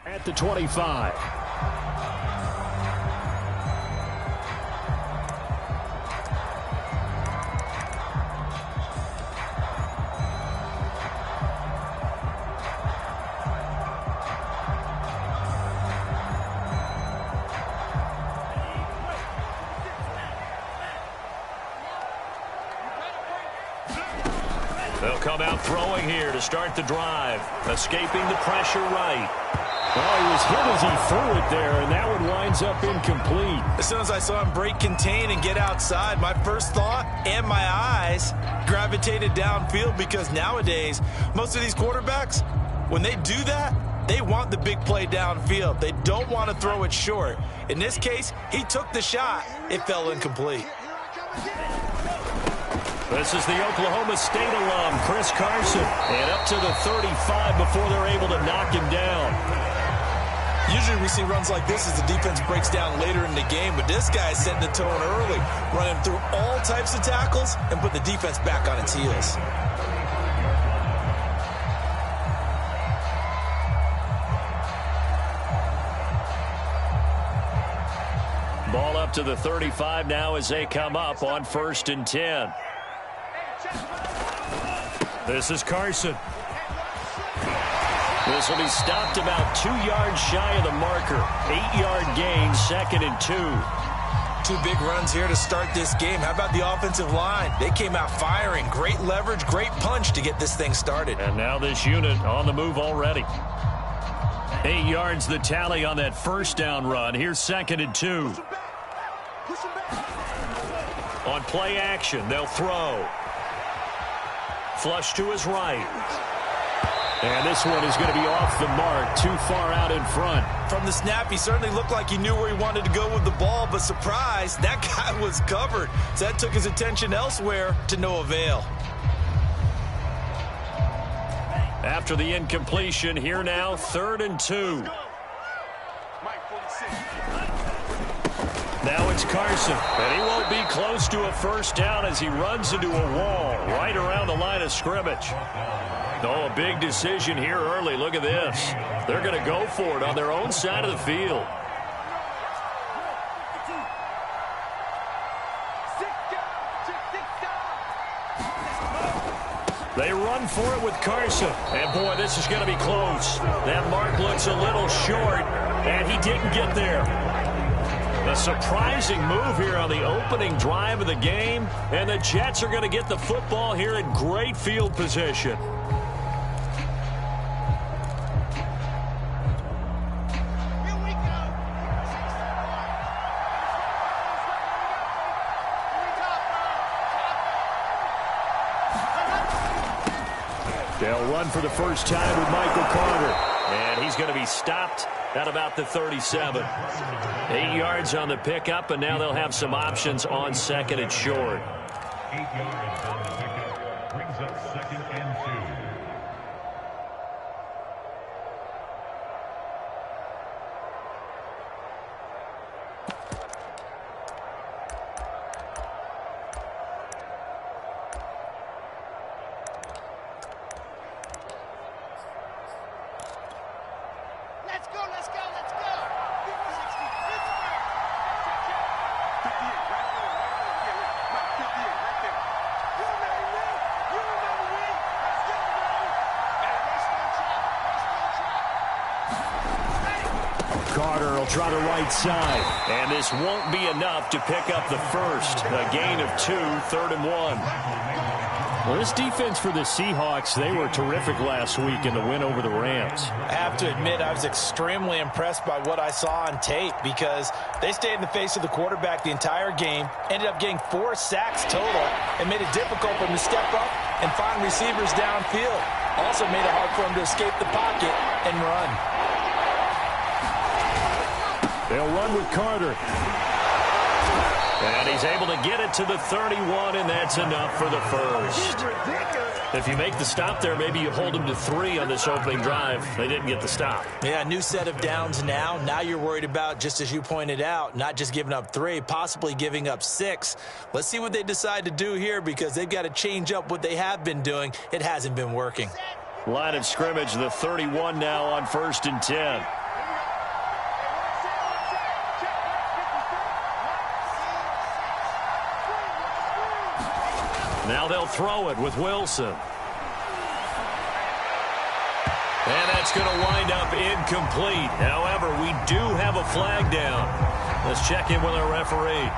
At the 25. They'll come out throwing here to start the drive, escaping the pressure right. Oh, he was hit as he threw it there, and that one winds up incomplete. As soon as I saw him break contain and get outside, my first thought and my eyes gravitated downfield, because nowadays, most of these quarterbacks, when they do that, they want the big play downfield. They don't want to throw it short. In this case, he took the shot. It fell incomplete. This is the Oklahoma State alum, Chris Carson, and up to the 35 before they're able to knock him down. Usually we see runs like this as the defense breaks down later in the game, but this guy is setting the tone early, running through all types of tackles and put the defense back on its heels. Ball up to the 35 now as they come up on 1st and 10. This is Carson. This will be stopped about 2 yards shy of the marker. 8-yard gain, 2nd and 2. 2 big runs here to start this game. How about the offensive line? They came out firing. Great leverage, great punch to get this thing started. And now this unit on the move already. 8 yards the tally on that first down run. Here's 2nd and 2. On play action, they'll throw. Flush to his right. And this one is going to be off the mark, too far out in front. From the snap, he certainly looked like he knew where he wanted to go with the ball, but surprise, that guy was covered. So that took his attention elsewhere to no avail. After the incompletion, here now, 3rd and 2. Now it's Carson, and he won't be close to a first down as he runs into a wall right around the line of scrimmage. Oh, a big decision here early. Look at this. They're going to go for it on their own side of the field. They run for it with Carson. And, boy, this is going to be close. That mark looks a little short, and he didn't get there. A surprising move here on the opening drive of the game, and the Jets are going to get the football here in great field position. They'll run for the first time with Michael Carter, and he's going to be stopped at about the 37. 8 yards on the pickup, and now they'll have some options on 2nd and short. 8 yards on the pickup brings up 2nd and 2. Carter will try the right side. And this won't be enough to pick up the first. A gain of 2, 3rd and 1. Well, this defense for the Seahawks, they were terrific last week in the win over the Rams. I have to admit, I was extremely impressed by what I saw on tape, because they stayed in the face of the quarterback the entire game, ended up getting 4 sacks total, and made it difficult for him to step up and find receivers downfield. Also made it hard for him to escape the pocket and run. They'll run with Carter. And he's able to get it to the 31, and that's enough for the first. If you make the stop there, maybe you hold them to 3 on this opening drive. They didn't get the stop. Yeah, new set of downs now. Now you're worried about, just as you pointed out, not just giving up 3, possibly giving up 6. Let's see what they decide to do here, because they've got to change up what they have been doing. It hasn't been working. Line of scrimmage, the 31 now on 1st and 10. Now they'll throw it with Wilson. And that's going to wind up incomplete. However, we do have a flag down. Let's check in with our referee.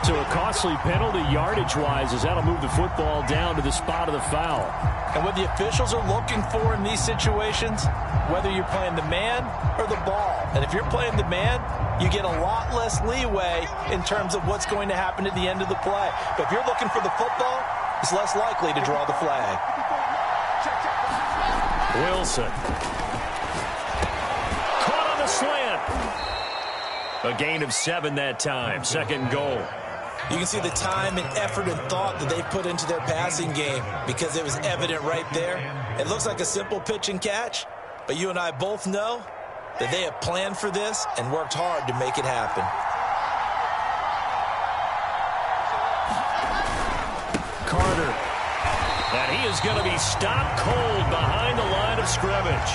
So a costly penalty yardage-wise as that'll move the football down to the spot of the foul. And what the officials are looking for in these situations, whether you're playing the man or the ball. And if you're playing the man, you get a lot less leeway in terms of what's going to happen at the end of the play. But if you're looking for the football, it's less likely to draw the flag. Wilson. Caught on the slant. A gain of 7 that time. Second goal. You can see the time and effort and thought that they put into their passing game because it was evident right there. It looks like a simple pitch and catch, but you and I both know that they have planned for this and worked hard to make it happen. Carter. And he is going to be stopped cold behind the line of scrimmage.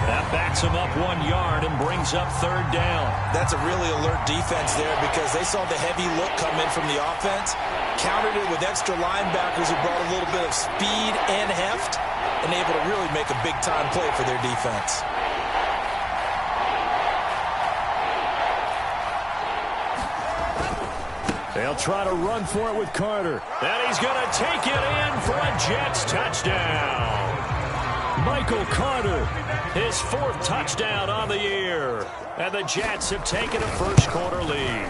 That backs him up 1 yard and brings up third down. That's a really alert defense there because they saw the heavy look come in from the offense, countered it with extra linebackers who brought a little bit of speed and heft, and able to really make a big-time play for their defense. They'll try to run for it with Carter. And he's going to take it in for a Jets touchdown. Michael Carter. His 4th touchdown on the year. And the Jets have taken a first-quarter lead.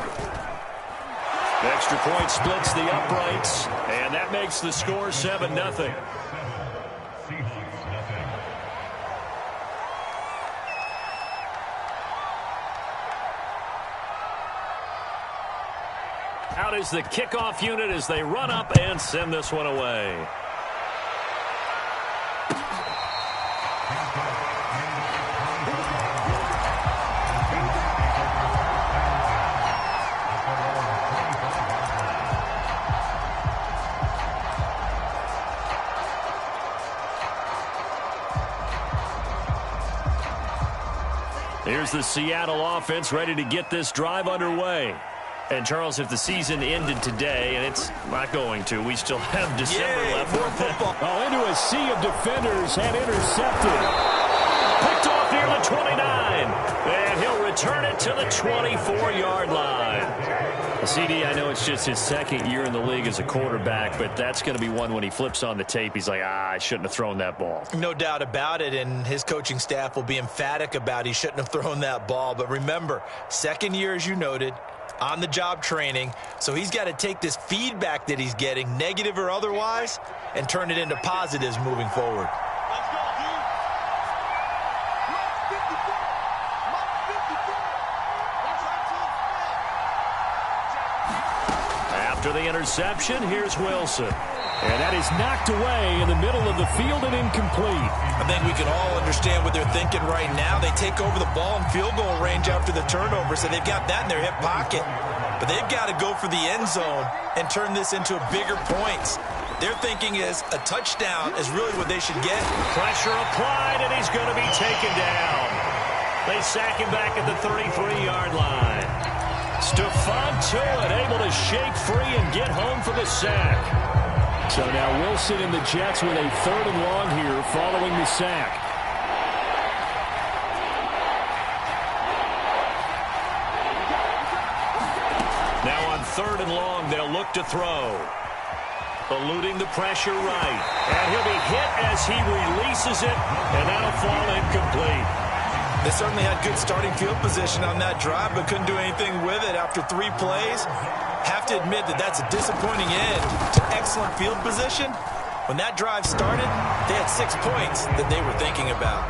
The extra point splits the uprights, and that makes the score 7-0. Out is the kickoff unit as they run up and send this one away. Here's the Seattle offense ready to get this drive underway. And, Charles, if the season ended today, and it's not going to, we still have December left. More football. Oh, into a sea of defenders and intercepted. Picked off near the 29. And he'll return it to the 24-yard line. CD, I know it's just his 2nd year in the league as a quarterback, but that's going to be one when he flips on the tape. He's like, I shouldn't have thrown that ball. No doubt about it, and his coaching staff will be emphatic about he shouldn't have thrown that ball. But remember, 2nd year, as you noted, on-the-job training, so he's got to take this feedback that he's getting, negative or otherwise, and turn it into positives moving forward. After the interception, here's Wilson. And that is knocked away in the middle of the field and incomplete. I think we can all understand what they're thinking right now. They take over the ball in field goal range after the turnover, so they've got that in their hip pocket. But they've got to go for the end zone and turn this into bigger points. Their thinking is a touchdown is really what they should get. Pressure applied, and he's going to be taken down. They sack him back at the 33-yard line. Stephon Tuitt able to shake free and get home for the sack. So now Wilson and the Jets with a 3rd and long here following the sack. Now on 3rd and long, they'll look to throw. Eluding the pressure right. And he'll be hit as he releases it, and that'll fall incomplete. They certainly had good starting field position on that drive, but couldn't do anything with it after 3 plays. Have to admit that that's a disappointing end to excellent field position. When that drive started, they had 6 points that they were thinking about.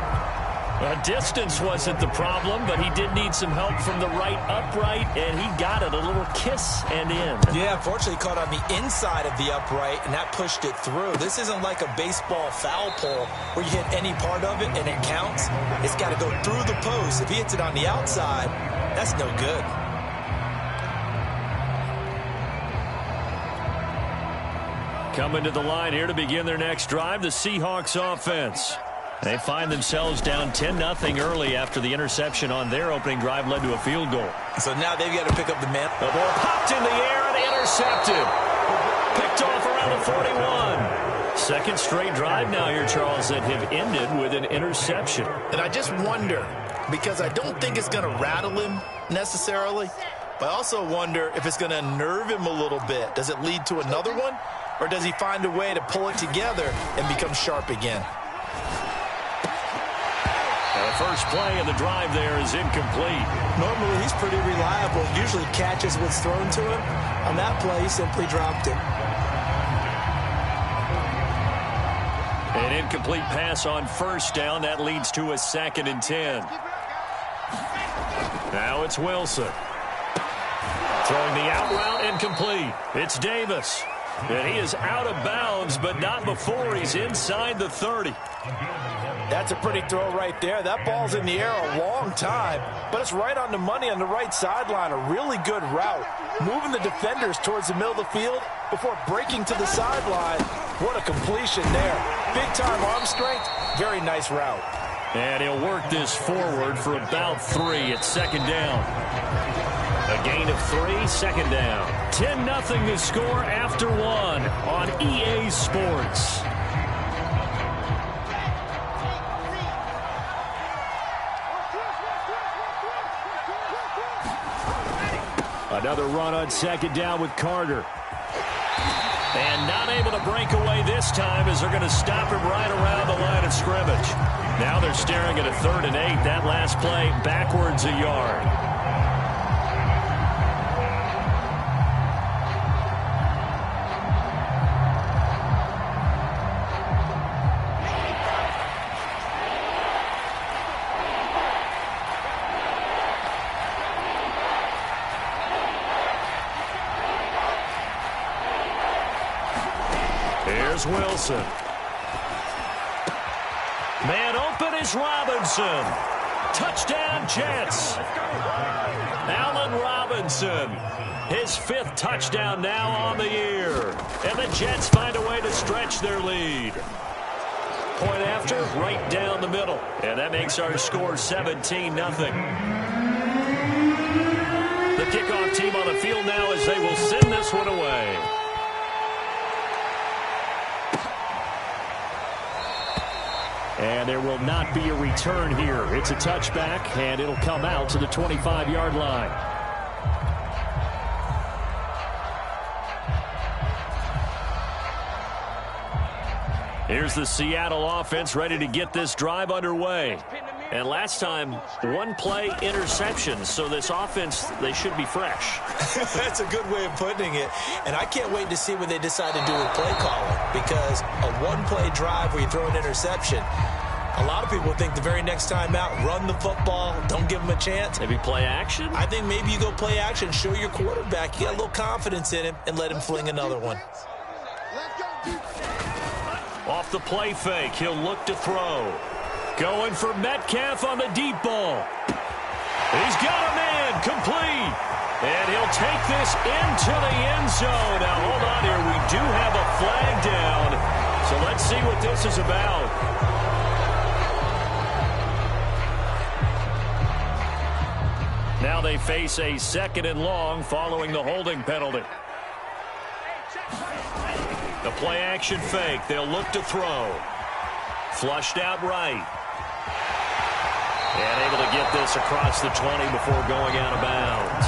Distance wasn't the problem, but he did need some help from the right upright, and he got it. A little kiss and in. Yeah, unfortunately caught on the inside of the upright, and that pushed it through. This isn't like a baseball foul pole where you hit any part of it and it counts. It's got to go through the post. If he hits it on the outside, that's no good. Coming to the line here to begin their next drive, the Seahawks offense. They find themselves down 10-0 early after the interception on their opening drive led to a field goal. So now they've got to pick up the man. The ball popped in the air and intercepted. Picked off around the 41. Second straight drive now here, Charles, that have ended with an interception. And I just wonder, because I don't think it's going to rattle him necessarily, but I also wonder if it's going to unnerve him a little bit. Does it lead to another one, or does he find a way to pull it together and become sharp again? The first play of the drive there is incomplete. Normally, he's pretty reliable. Usually catches what's thrown to him. On that play, he simply dropped it. An incomplete pass on first down. That leads to a 2nd and 10. Now it's Wilson. Throwing the out route incomplete. It's Davis. And he is out of bounds, but not before he's inside the 30. That's a pretty throw right there. That ball's in the air a long time, but it's right on the money on the right sideline. A really good route. Moving the defenders towards the middle of the field before breaking to the sideline. What a completion there. Big-time arm strength. Very nice route. And he'll work this forward for about 3 at 2nd down. A gain of 3, 2nd down. 10-0 to score after 1 on EA Sports. Another run on 2nd down with Carter. And not able to break away this time as they're going to stop him right around the line of scrimmage. Now they're staring at a 3rd and 8. That last play backwards a yard. Here's Wilson. Man open is Robinson. Touchdown, Jets. Allen Robinson. His 5th touchdown now on the year. And the Jets find a way to stretch their lead. Point after, right down the middle. And that makes our score 17-0. The kickoff team on the field now as they will send this one away. And there will not be a return here. It's a touchback, and it'll come out to the 25-yard line. Here's the Seattle offense ready to get this drive underway. And last time, 1-play interception. So this offense, they should be fresh. That's a good way of putting it. And I can't wait to see what they decide to do with play calling. Because a 1-play drive where you throw an interception, a lot of people think the very next time out, run the football, don't give them a chance. Maybe play action? I think maybe you go play action, show your quarterback, you got a little confidence in him, and let him fling another one. Off the play fake, he'll look to throw. Going for Metcalf on the deep ball. He's got a man, complete. And he'll take this into the end zone. Now, hold on here. We do have a flag down. So let's see what this is about. Now they face a 2nd and long following the holding penalty. The play action fake. They'll look to throw. Flushed out right. And able to get this across the 20 before going out of bounds.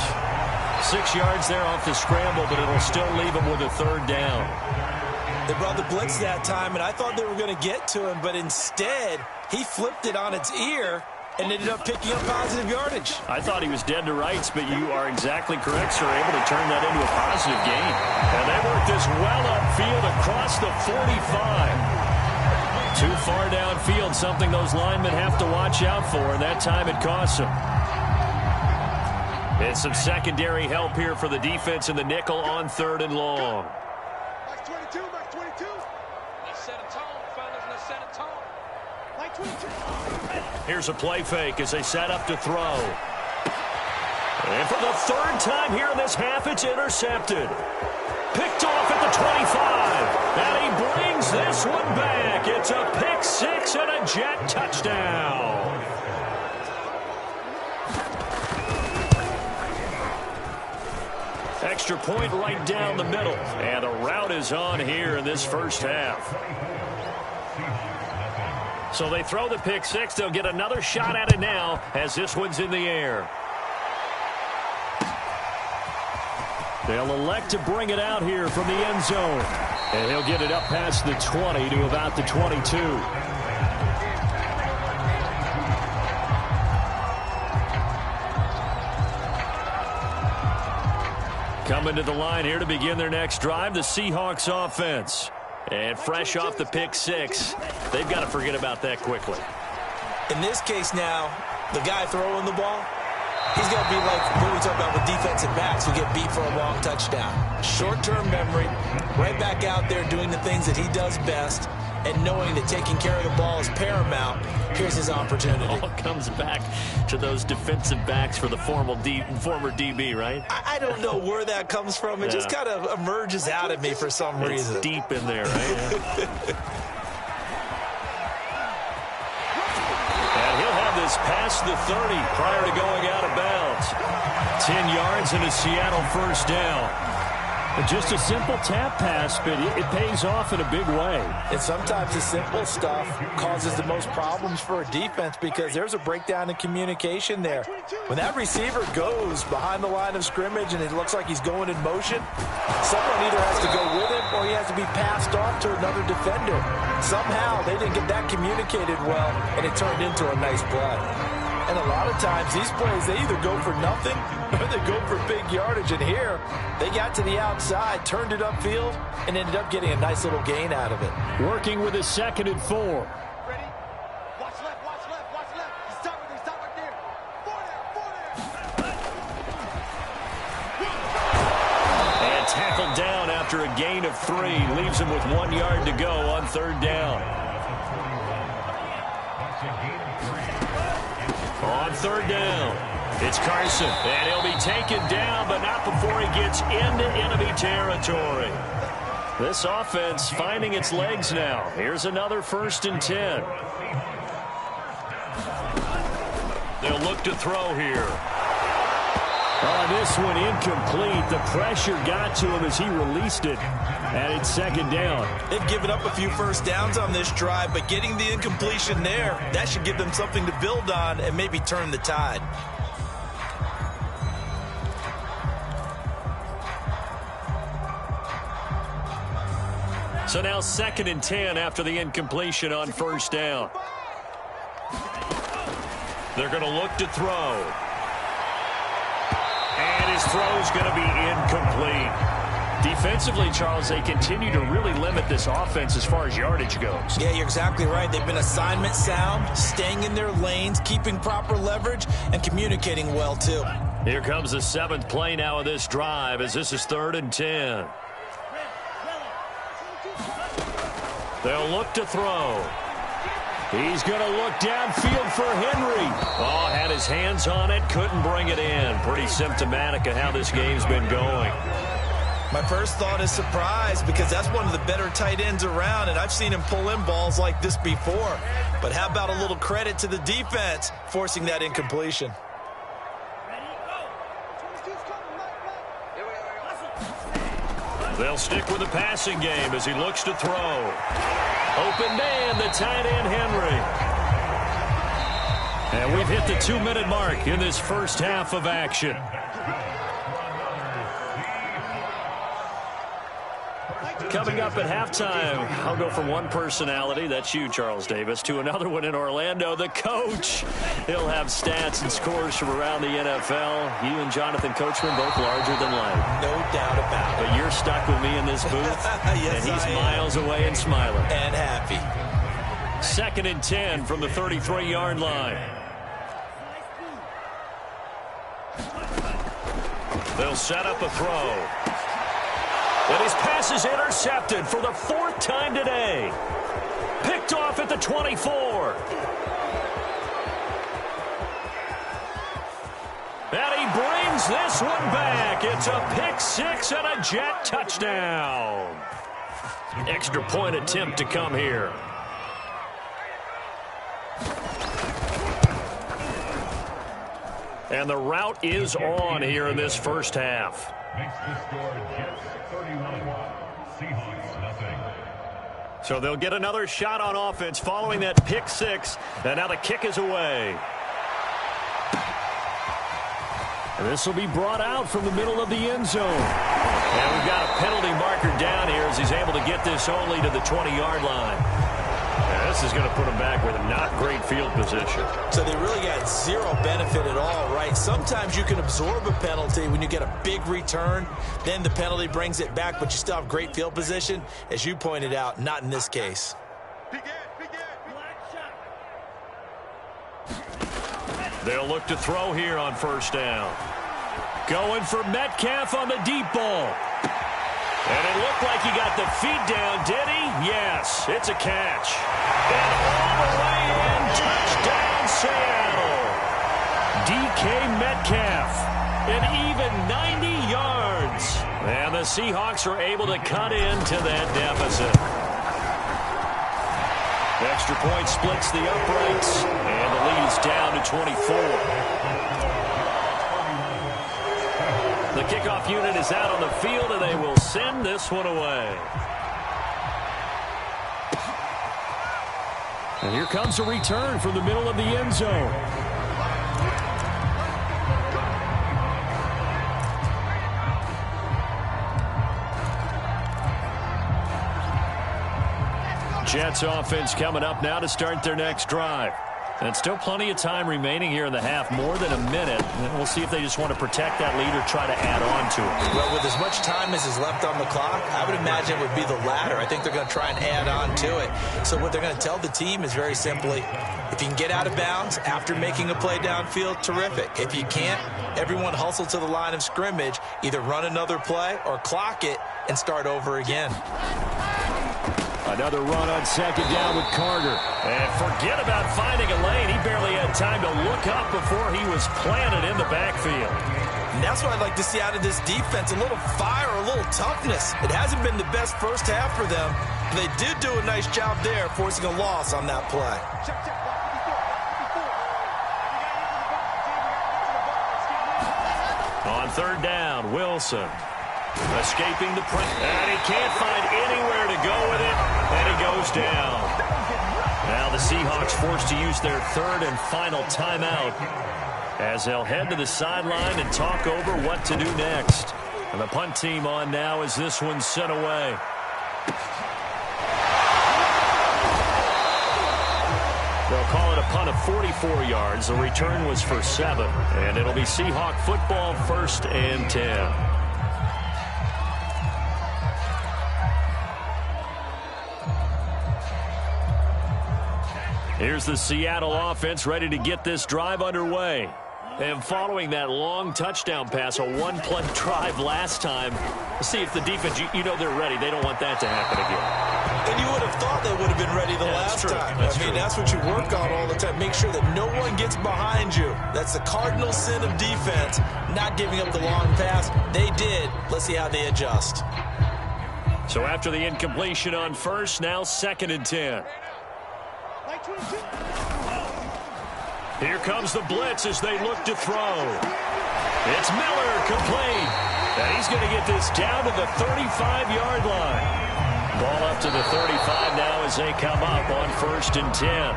6 yards there off the scramble, but it'll still leave him with a 3rd down. They brought the blitz that time, and I thought they were going to get to him, but instead, he flipped it on its ear and ended up picking up positive yardage. I thought he was dead to rights, but you are exactly correct, sir. Able to turn that into a positive gain. And they work this well upfield across the 45. Too far downfield, something those linemen have to watch out for, and that time it costs them. And some secondary help here for the defense in the nickel on 3rd and long. Max 22, Max 22. Let's set a tone, fellas. Let's set a tone. Max 22. Here's a play fake as they set up to throw. And for the 3rd time here in this half, it's intercepted. Picked off at the 25. And he brings this one back. It's a pick 6 and a Jet touchdown. extra point right down the middle. And the route is on here in this first half. So they throw the pick six. They'll get another shot at it now as this one's in the air. They'll elect to bring it out here from the end zone. And he'll get it up past the 20 to about the 22. Coming to the line here to begin their next drive, the Seahawks offense. And fresh off the pick six, they've got to forget about that quickly. In this case now, the guy throwing the ball, he's going to be like what we talk about with defensive backs who get beat for a long touchdown. Short-term memory, right back out there doing the things that he does best, and knowing that taking care of the ball is paramount. Here's his opportunity. All comes back to those defensive backs for the former DB, right? I don't know where that comes from. It just kind of emerges out of me for some reason. It's deep in there, right? And he'll have this past the 30 prior to going out of bounds. 10 yards and a Seattle first down. Just a simple tap pass, but it pays off in a big way. And sometimes the simple stuff causes the most problems for a defense because there's a breakdown in communication there. When that receiver goes behind the line of scrimmage and it looks like he's going in motion, someone either has to go with him or he has to be passed off to another defender. Somehow they didn't get that communicated well, and it turned into a nice play. And a lot of times, these plays, they either go for nothing or they go for big yardage. And here, they got to the outside, turned it upfield, and ended up getting a nice little gain out of it. Working with a 2nd and 4. Ready? Watch left, watch left, watch left. Stop right there. 4 there. And tackled down after a gain of 3. Leaves him with 1 yard to go on 3rd down. On 3rd down, it's Carson, and he'll be taken down, but not before he gets into enemy territory. This offense finding its legs now. Here's another 1st and 10. They'll look to throw here. This one incomplete. The pressure got to him as he released it. And it's 2nd down. They've given up a few first downs on this drive, but getting the incompletion there, that should give them something to build on and maybe turn the tide. So now 2nd and 10 after the incompletion on 1st down. They're going to look to throw. And his throw's going to be incomplete. Defensively, Charles, they continue to really limit this offense as far as yardage goes. Yeah, you're exactly right. They've been assignment sound, staying in their lanes, keeping proper leverage, and communicating well, too. Here comes the 7th play now of this drive as this is 3rd and 10. They'll look to throw. He's going to look downfield for Henry. Oh, had his hands on it, couldn't bring it in. Pretty symptomatic of how this game's been going. My first thought is surprise because that's one of the better tight ends around, and I've seen him pull in balls like this before. But how about a little credit to the defense forcing that incompletion? They'll stick with the passing game as he looks to throw. Open man, the tight end Henry. And we've hit the 2-minute mark in this first half of action. Coming up at halftime, I'll go from one personality, that's you, Charles Davis, to another one in Orlando, the coach. He'll have stats and scores from around the NFL. You and Jonathan Coachman, both larger than life. No doubt about it. But you're stuck with me in this booth, yes, and he's miles away and smiling. And happy. 2nd and 10 from the 33-yard line. They'll set up a throw. And his pass is intercepted for the 4th time today. Picked off at the 24. And he brings this one back. It's a pick six and a Jet touchdown. Extra point attempt to come here. And the route is on here in this first half. Makes the score Jets 31, Seahawks nothing. So they'll get another shot on offense following that pick six. And now the kick is away. And this will be brought out from the middle of the end zone. And we've got a penalty marker down here as he's able to get this only to the 20-yard line. And this is going to put him back with a not great field position. So they really got zero benefit at all, right? Sometimes you can absorb a penalty when you get a big return. Then the penalty brings it back, but you still have great field position. As you pointed out, not in this case. They'll look to throw here on first down. Going for Metcalf on the deep ball. And it looked like he got the feet down, did he? Yes, it's a catch. And all the way in, touchdown Seattle. DK Metcalf, an even 90 yards. And the Seahawks are able to cut into that deficit. The extra point splits the uprights, and the lead is down to 24. The kickoff unit is out on the field, and they will send this one away. And here comes a return from the middle of the end zone. Jets offense coming up now to start their next drive. And still plenty of time remaining here in the half, more than a minute. And we'll see if they just want to protect that lead or try to add on to it. Well, with as much time as is left on the clock, I would imagine it would be the latter. I think they're going to try and add on to it. So what they're going to tell the team is very simply, if you can get out of bounds after making a play downfield, terrific. If you can't, everyone hustle to the line of scrimmage, either run another play or clock it and start over again. Another run on second down with Carter. And forget about finding a lane. He barely had time to look up before he was planted in the backfield. And that's what I'd like to see out of this defense, a little fire, a little toughness. It hasn't been the best first half for them. They did do a nice job there, forcing a loss on that play. On third down, Wilson. Escaping the press, and he can't find anywhere to go with it, and he goes down. Now the Seahawks forced to use their third and final timeout as they'll head to the sideline and talk over what to do next. And the punt team on now as this one's sent away. They'll call it a punt of 44 yards. The return was for 7, and it'll be Seahawk football, 1st and 10. Here's the Seattle offense ready to get this drive underway. And following that long touchdown pass, a one-play drive last time, let's see if the defense, you know they're ready. They don't want that to happen again. And you would have thought they would have been ready the last time. That's what you work on all the time. Make sure that no one gets behind you. That's the cardinal sin of defense, not giving up the long pass. They did. Let's see how they adjust. So after the incompletion on first, now 2nd and 10. Here comes the blitz as they look to throw. It's Miller, complete. And he's going to get this down to the 35-yard line. Ball up to the 35 now as they come up on 1st and 10.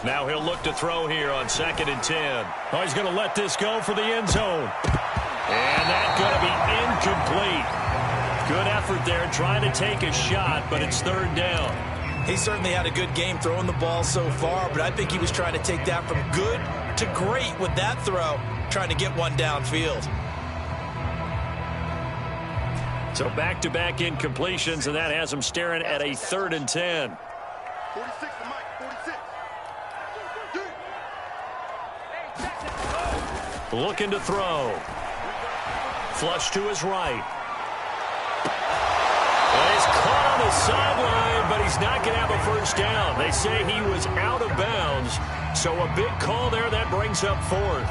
Now he'll look to throw here on 2nd and 10. Oh, he's going to let this go for the end zone. And that's going to be incomplete. Good effort there trying to take a shot, but it's 3rd down. He certainly had a good game throwing the ball so far, but I think he was trying to take that from good to great with that throw, trying to get one downfield. So back-to-back incompletions, and that has him staring at a 3rd and 10. 46 to Mike, 46. Looking to throw. Flush to his right. And he's caught on the sideline, but he's not going to have a first down. They say he was out of bounds, So a big call there that brings up fourth.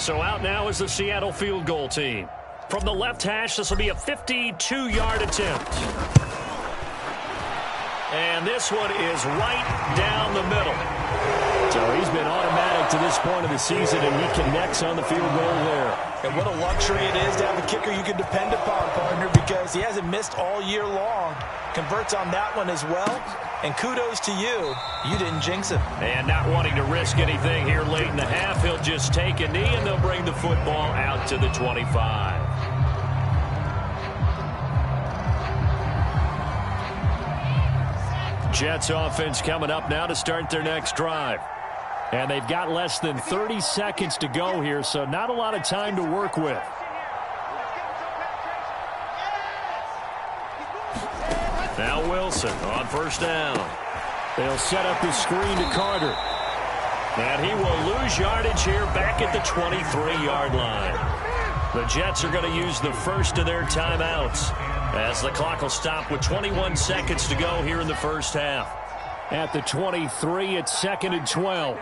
So out now is the Seattle field goal team. From the left hash, this will be a 52-yard attempt. And this one is right down the middle. So he's been automatic to this point of the season, and he connects on the field goal there. And what a luxury it is to have a kicker you can depend upon, partner, because he hasn't missed all year long. Converts on that one as well. And kudos to you. You didn't jinx him. And not wanting to risk anything here late in the half, he'll just take a knee, and they'll bring the football out to the 25. Jets offense coming up now to start their next drive. And they've got less than 30 seconds to go here, so not a lot of time to work with. Now Wilson on first down. They'll set up the screen to Carter. And he will lose yardage here back at the 23-yard line. The Jets are going to use the first of their timeouts, as the clock will stop with 21 seconds to go here in the first half. At the 23, it's 2nd and 12.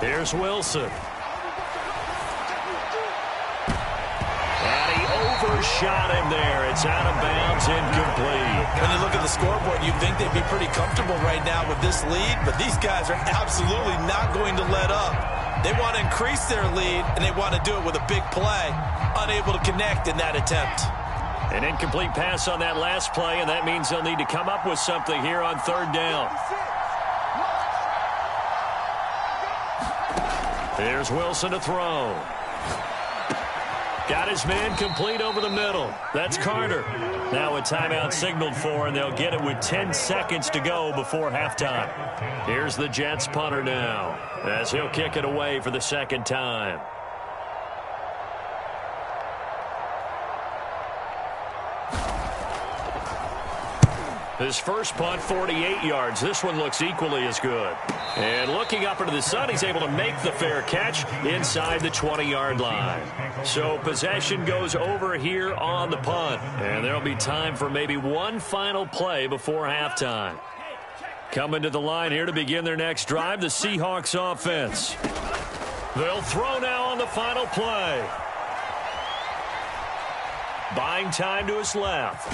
Here's Wilson. And he overshot him there. It's out of bounds, incomplete. When you look at the scoreboard, you'd think they'd be pretty comfortable right now with this lead, but these guys are absolutely not going to let up. They want to increase their lead, and they want to do it with a big play. Unable to connect in that attempt. An incomplete pass on that last play, and that means they'll need to come up with something here on third down. Here's Wilson to throw. Got his man complete over the middle. That's Carter. Now a timeout signaled for, and they'll get it with 10 seconds to go before halftime. Here's the Jets punter now, as he'll kick it away for the second time. His first punt, 48 yards. This one looks equally as good. And looking up into the sun, he's able to make the fair catch inside the 20-yard line. So possession goes over here on the punt. And there'll be time for maybe one final play before halftime. Coming to the line here to begin their next drive, the Seahawks offense. They'll throw now on the final play. Buying time to his left.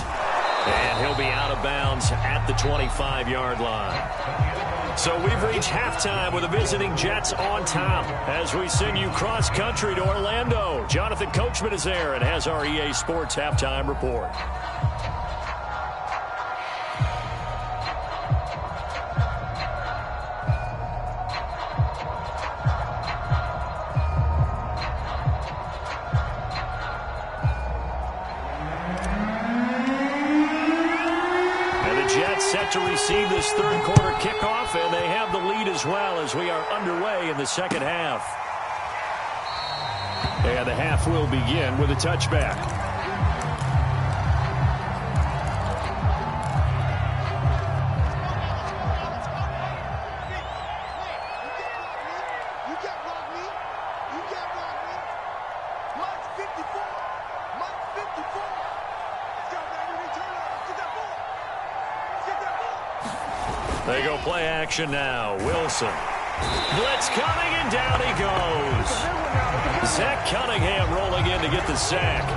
And he'll be out of bounds at the 25-yard line. So we've reached halftime with the visiting Jets on top as we send you cross-country to Orlando. Jonathan Coachman is there and has our EA Sports halftime report. Set to receive this third quarter kickoff, and they have the lead as well as we are underway in the second half. And the half will begin with a touchback. They go play action now. Wilson. Blitz coming, and down he goes. Zach Cunningham rolling in to get the sack.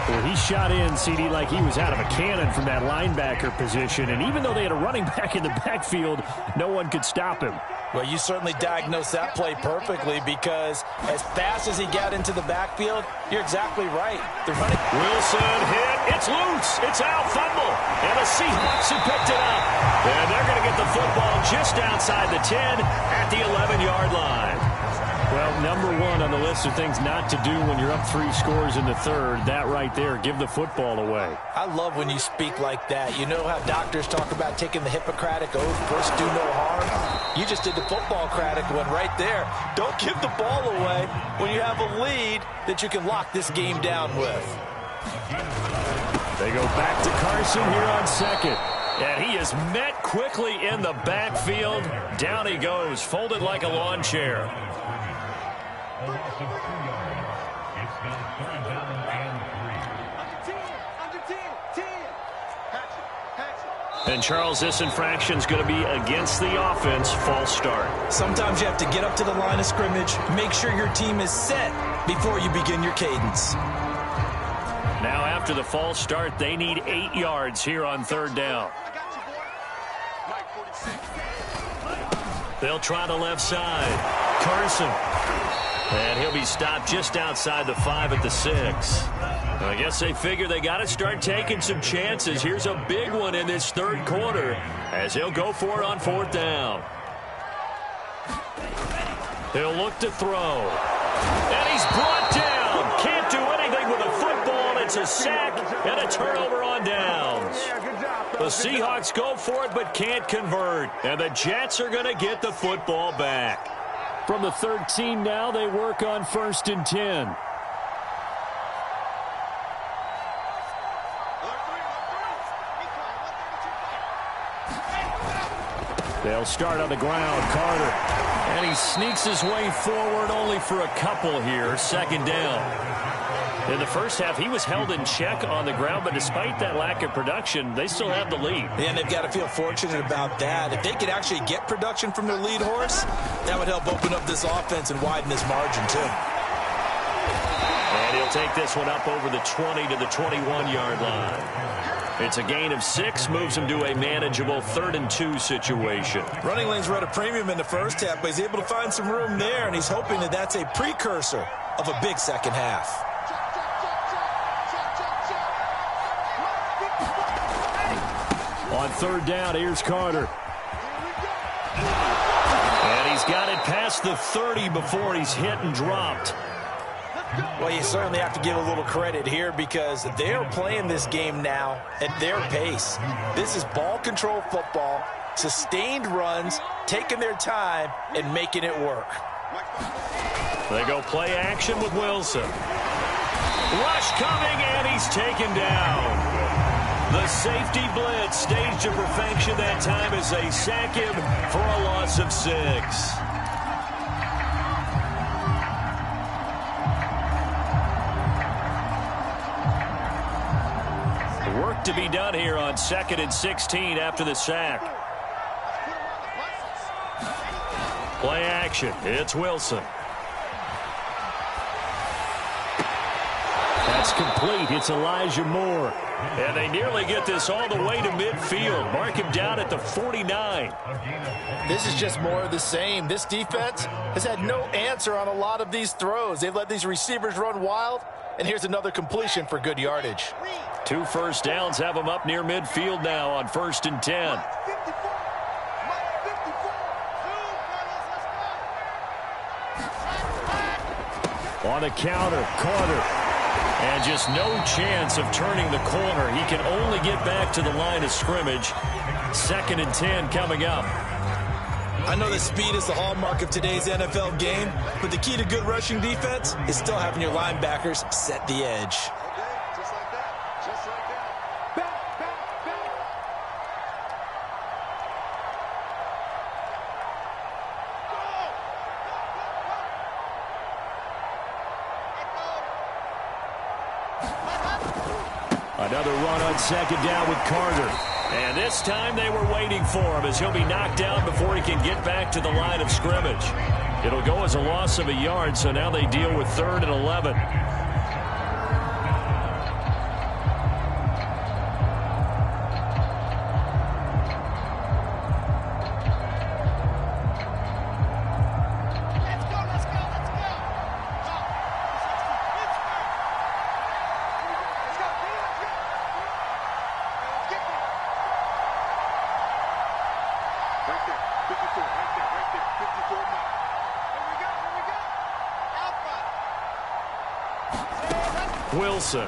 Well, he shot in, CD, like he was out of a cannon from that linebacker position. And even though they had a running back in the backfield, no one could stop him. Well, you certainly diagnosed that play perfectly, because as fast as he got into the backfield, you're exactly right. The running Wilson hit. It's loose. It's out. Fumble. And the Seahawks have picked it up. And they're going to get the football just outside the 10 at the 11-yard line. Well, number one on the list of things not to do when you're up 3 scores in the third, that right there, give the football away. I love when you speak like that. You know how doctors talk about taking the Hippocratic oath, first do no harm? You just did the football-cratic one right there. Don't give the ball away when you have a lead that you can lock this game down with. They go back to Carson here on second. And he is met quickly in the backfield. Down he goes, folded like a lawn chair. A loss of 2 yards. It's now third down and 3. Under 10. 10. Patch it. And, Charles, this infraction's going to be against the offense, false start. Sometimes you have to get up to the line of scrimmage, make sure your team is set before you begin your cadence. Now, after the false start, they need 8 yards here on third down. They'll try the left side. Carson. And he'll be stopped just outside the 5 at the 6. I guess they figure they got to start taking some chances. Here's a big one in this third quarter as he'll go for it on fourth down. He'll look to throw. And he's brought down. Can't do anything with a football. It's a sack and a turnover on downs. The Seahawks go for it but can't convert. And the Jets are going to get the football back. From the 13 now, they work on 1st and 10. They'll start on the ground. Carter. And he sneaks his way forward only for a couple here. Second down. In the first half, he was held in check on the ground, but despite that lack of production, they still have the lead. And they've got to feel fortunate about that. If they could actually get production from their lead horse, that would help open up this offense and widen this margin, too. And he'll take this one up over the 20 to the 21-yard line. It's a gain of 6, moves him to a manageable 3rd and 2 situation. Running lanes were at a premium in the first half, but he's able to find some room there, and he's hoping that that's a precursor of a big second half. On third down, here's Carter. And he's got it past the 30 before he's hit and dropped. Well, you certainly have to give a little credit here because they're playing this game now at their pace. This is ball control football, sustained runs, taking their time, and making it work. They go play action with Wilson. Rush coming, and he's taken down. The safety blitz staged to perfection that time as they sack him for a loss of 6. Work to be done here on 2nd and 16 after the sack. Play action. It's Wilson. That's complete. It's Elijah Moore. And they nearly get this all the way to midfield. Mark him down at the 49. This is just more of the same. This defense has had no answer on a lot of these throws. They've let these receivers run wild. And here's another completion for good yardage. 2 first downs have them up near midfield now on 1st and 10. On the counter, Carter. And just no chance of turning the corner. He can only get back to the line of scrimmage. 2nd and 10 coming up. I know that speed is the hallmark of today's NFL game, but the key to good rushing defense is still having your linebackers set the edge. Another run on 2nd down with Carter. And this time they were waiting for him as he'll be knocked down before he can get back to the line of scrimmage. It'll go as a loss of a yard, so now they deal with 3rd and 11. Wilson.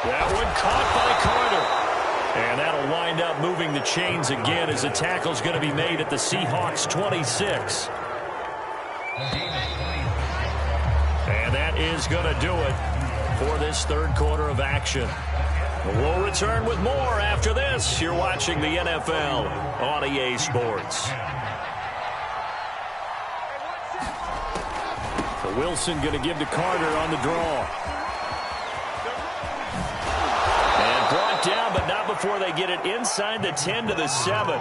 That one caught by Carter. And that'll wind up moving the chains again as the tackle's going to be made at the Seahawks 26. And that is going to do it for this third quarter of action. We'll return with more after this. You're watching the NFL on EA Sports. Wilson going to give to Carter on the draw. Brought down, but not before they get it inside the 10 to the 7.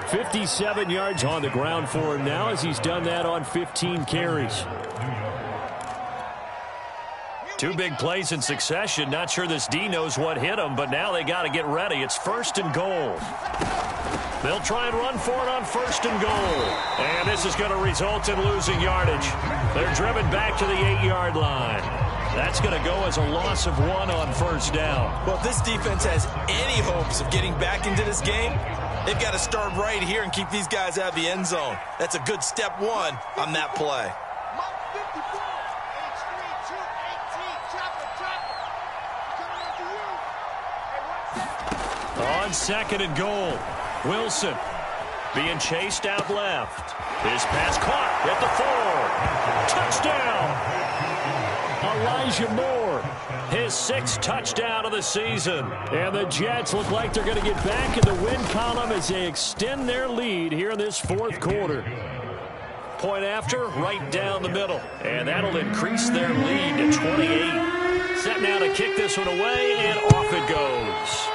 57 yards on the ground for him now as he's done that on 15 carries. 2 big plays in succession. Not sure this D knows what hit him, but now they got to get ready. It's 1st and goal. They'll try and run for it on 1st and goal. And this is going to result in losing yardage. They're driven back to the 8-yard line. That's going to go as a loss of 1 on 1st down. Well, if this defense has any hopes of getting back into this game, they've got to start right here and keep these guys out of the end zone. That's a good step 1 on that play. On 2nd and goal, Wilson being chased out left. His pass caught at the 4. Touchdown! Elijah Moore, his 6th touchdown of the season. And the Jets look like they're going to get back in the win column as they extend their lead here in this 4th quarter. Point after, right down the middle. And that'll increase their lead to 28. Set now to kick this one away, and off it goes.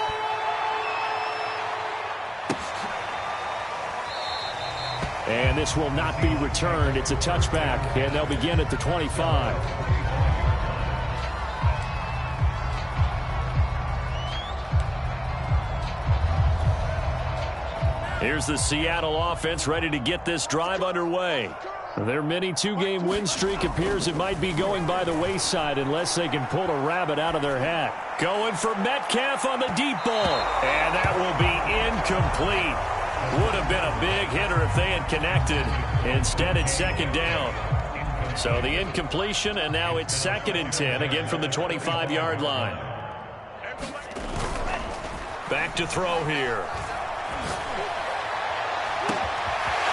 And this will not be returned. It's a touchback, and they'll begin at the 25. Here's the Seattle offense ready to get this drive underway. Their mini 2-game win streak appears it might be going by the wayside unless they can pull a rabbit out of their hat. Going for Metcalf on the deep ball, and that will be incomplete. Would have been a big hitter if they had connected. Instead, it's 2nd down. So the incompletion, and now it's 2nd and 10, again from the 25-yard line. Back to throw here.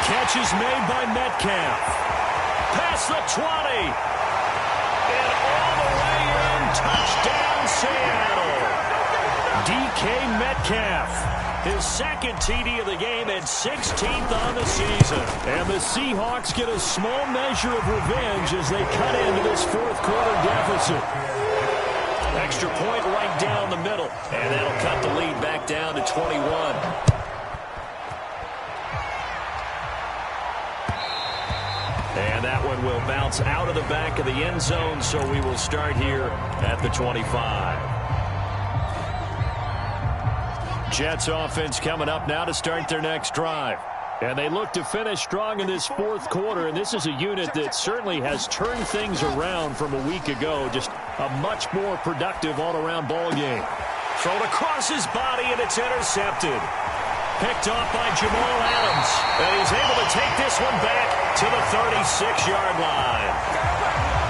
Catch is made by Metcalf. Past the 20. And all the way in. Touchdown, Seattle. DK Metcalf. His 2nd TD of the game and 16th on the season. And the Seahawks get a small measure of revenge as they cut into this 4th quarter deficit. Extra point right down the middle. And that'll cut the lead back down to 21. And that one will bounce out of the back of the end zone, so we will start here at the 25. Jets offense coming up now to start their next drive. And they look to finish strong in this 4th quarter, and this is a unit that certainly has turned things around from a week ago. Just a much more productive all-around ball game. Thrown across his body, and it's intercepted. Picked off by Jamal Adams, and he's able to take this one back to the 36-yard line.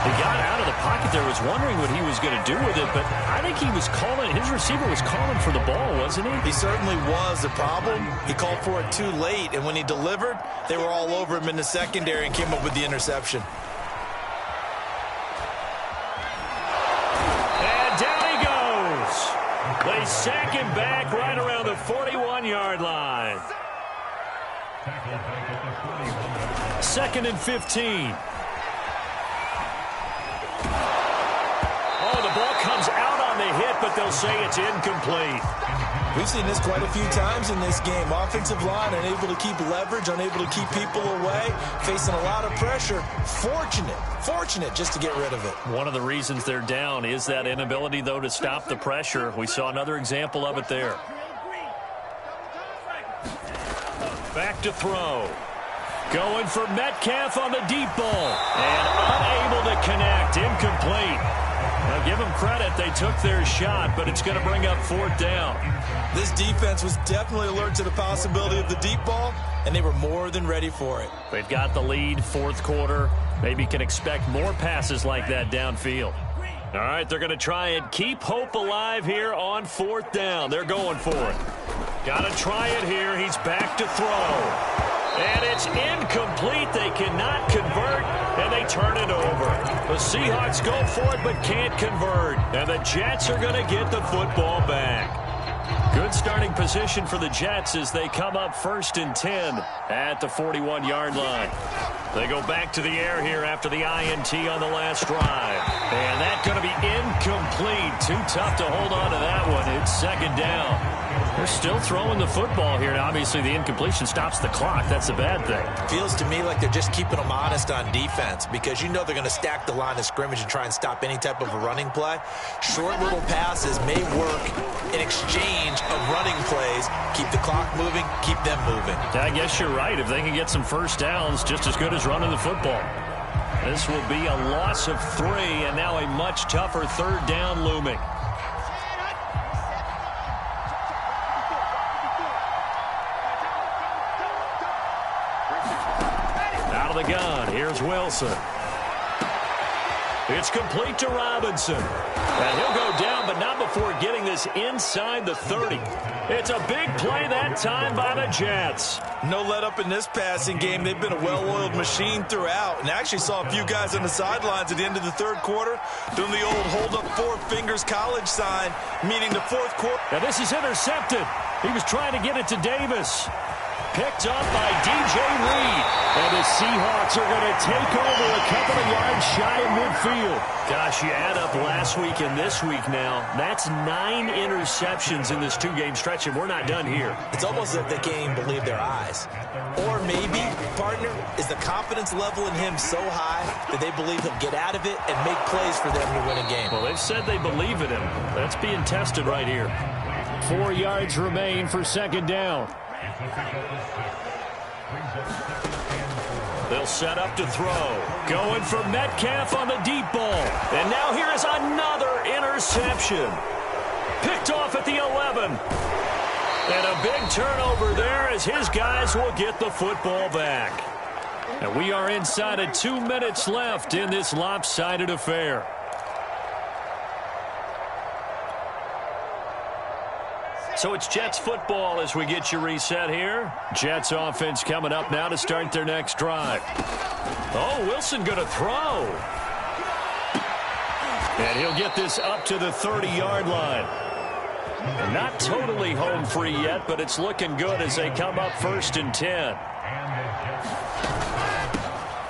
He got out of the pocket there, was wondering what he was going to do with it, but I think he was calling, his receiver was calling for the ball, wasn't he? He certainly was. The problem, he called for it too late, and when he delivered, they were all over him in the secondary and came up with the interception. And down he goes. They sack him back right around the 41-yard line. 2nd and 15. Oh, the ball comes out on the hit, but they'll say it's incomplete. We've seen this quite a few times in this game. Offensive line unable to keep leverage, unable to keep people away, facing a lot of pressure. Fortunate just to get rid of it. One of the reasons they're down is that inability, though, to stop the pressure. We saw another example of it there. Back to throw. Going for Metcalf on the deep ball. And unable to connect. Incomplete. Now, give them credit. They took their shot, but it's going to bring up 4th down. This defense was definitely alert to the possibility of the deep ball, and they were more than ready for it. They've got the lead, 4th quarter. Maybe can expect more passes like that downfield. All right, they're going to try and keep hope alive here on 4th down. They're going for it. Got to try it here. He's back to throw. And it's incomplete. They cannot convert, and they turn it over. The Seahawks go for it but can't convert. And the Jets are going to get the football back. Good starting position for the Jets as they come up 1st and 10 at the 41-yard line. They go back to the air here after the INT on the last drive. And that's going to be incomplete. Too tough to hold on to that one. It's 2nd down. They're still throwing the football here. And obviously, the incompletion stops the clock. That's a bad thing. Feels to me like they're just keeping them honest on defense because you know they're going to stack the line of scrimmage and try and stop any type of a running play. Short little passes may work in exchange of running plays. Keep the clock moving, keep them moving. I guess you're right. If they can get some first downs, just as good as running the football. This will be a loss of 3, and now a much tougher 3rd down looming. Out of the gun, here's Wilson. It's complete to Robinson. And he'll go down, but not before getting this inside the 30. It's a big play that time by the Jets. No let up in this passing game. They've been a well-oiled machine throughout. And I actually saw a few guys on the sidelines at the end of the 3rd quarter doing the old hold-up 4 fingers college sign, meaning the 4th quarter. Now this is intercepted. He was trying to get it to Davis. Picked up by DJ Reed. And the Seahawks are going to take over a couple of yards shy of midfield. Gosh, you add up last week and this week now. That's 9 interceptions in this 2-game stretch, and we're not done here. It's almost as if they can't even believe their eyes. Or maybe, partner, is the confidence level in him so high that they believe he'll get out of it and make plays for them to win a game. Well, they've said they believe in him. That's being tested right here. 4 yards remain for 2nd down. They'll set up to throw. Going for Metcalf on the deep ball. And now here is another interception. Picked off at the 11. And a big turnover there as his guys will get the football back. And we are inside of 2 minutes left in this lopsided affair. So it's Jets football as we get you reset here. Jets offense coming up now to start their next drive. Oh, Wilson going to throw. And he'll get this up to the 30-yard line. Not totally home free yet, but it's looking good as they come up 1st and 10.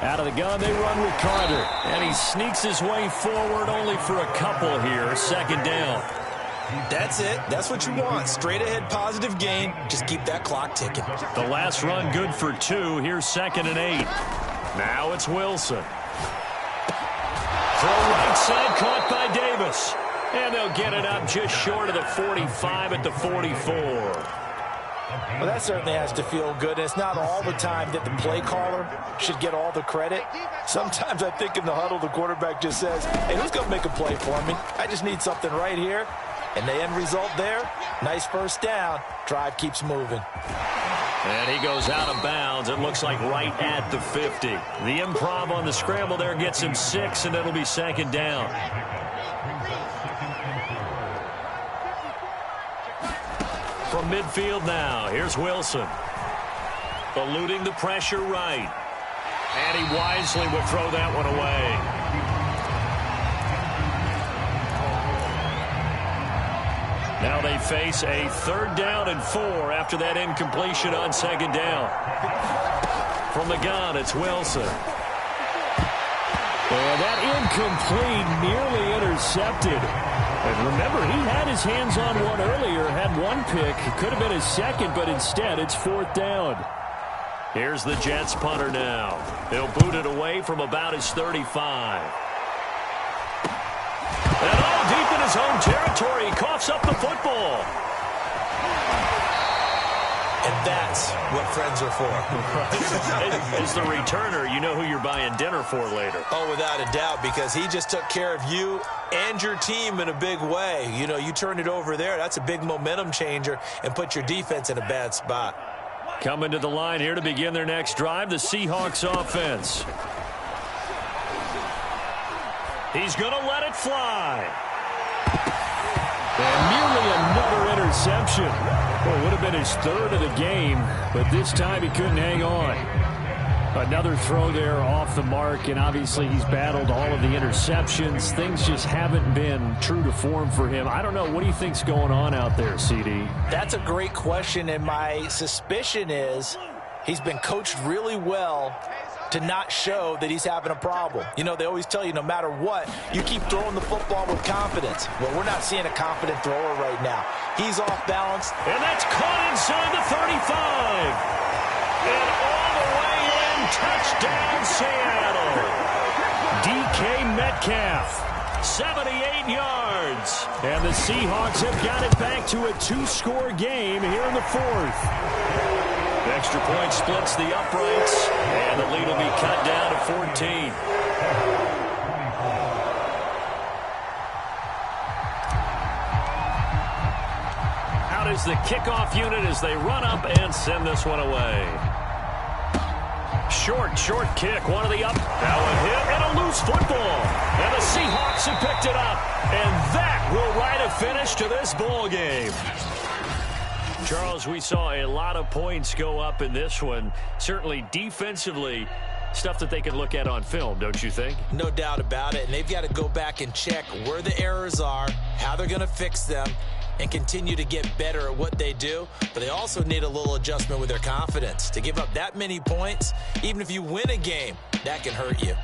Out of the gun, they run with Carter. And he sneaks his way forward only for a couple here. 2nd down. That's it. That's what you want. Straight ahead positive gain. Just keep that clock ticking. The last run good for 2. Here's 2nd and 8. Now it's Wilson. Throw right side caught by Davis. And they'll get it up just short of the 45 at the 44. Well, that certainly has to feel good. And it's not all the time that the play caller should get all the credit. Sometimes I think in the huddle, the quarterback just says, hey, who's going to make a play for me? I just need something right here. And the end result there, nice 1st down. Drive keeps moving. And he goes out of bounds. It looks like right at the 50. The improv on the scramble there gets him 6, and it'll be 2nd down. From midfield now, here's Wilson. Eluding the pressure right. And he wisely will throw that one away. Now they face a 3rd down and 4 after that incompletion on 2nd down. From the gun, it's Wilson. And that incomplete, nearly intercepted. And remember, he had his hands on one earlier, had 1 pick. It could have been his 2nd, but instead it's 4th down. Here's the Jets punter now. He'll boot it away from about his 35. And all deep in his own territory, he coughs up the football. And that's what friends are for. As the returner, you know who you're buying dinner for later. Oh, without a doubt, because he just took care of you and your team in a big way. You know, you turn it over there, that's a big momentum changer and put your defense in a bad spot. Coming to the line here to begin their next drive, the Seahawks offense. He's going to let it fly. And nearly another interception. Well, it would have been his 3rd of the game, but this time he couldn't hang on. Another throw there off the mark, and obviously he's battled all of the interceptions. Things just haven't been true to form for him. I don't know. What do you think's going on out there, CD? That's a great question, and my suspicion is he's been coached really well to not show that he's having a problem. You know, they always tell you no matter what, you keep throwing the football with confidence. Well, we're not seeing a confident thrower right now. He's off balance. And that's caught inside the 35. And all the way in, touchdown Seattle. DK Metcalf, 78 yards. And the Seahawks have got it back to a 2-score game here in the fourth. Extra point splits the uprights, and the lead will be cut down to 14. Out is the kickoff unit as they run up and send this one away. Short kick, one of the up. Now a hit and a loose football. And the Seahawks have picked it up. And that will write a finish to this ball game. Charles, we saw a lot of points go up in this one. Certainly defensively, stuff that they can look at on film, don't you think? No doubt about it. And they've got to go back and check where the errors are, how they're going to fix them, and continue to get better at what they do. But they also need a little adjustment with their confidence. To give up that many points, even if you win a game, that can hurt you.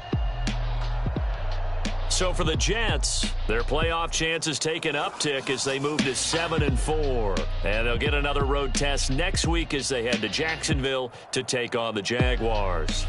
So for the Jets, their playoff chances take an uptick as they move to 7-4. And they'll get another road test next week as they head to Jacksonville to take on the Jaguars.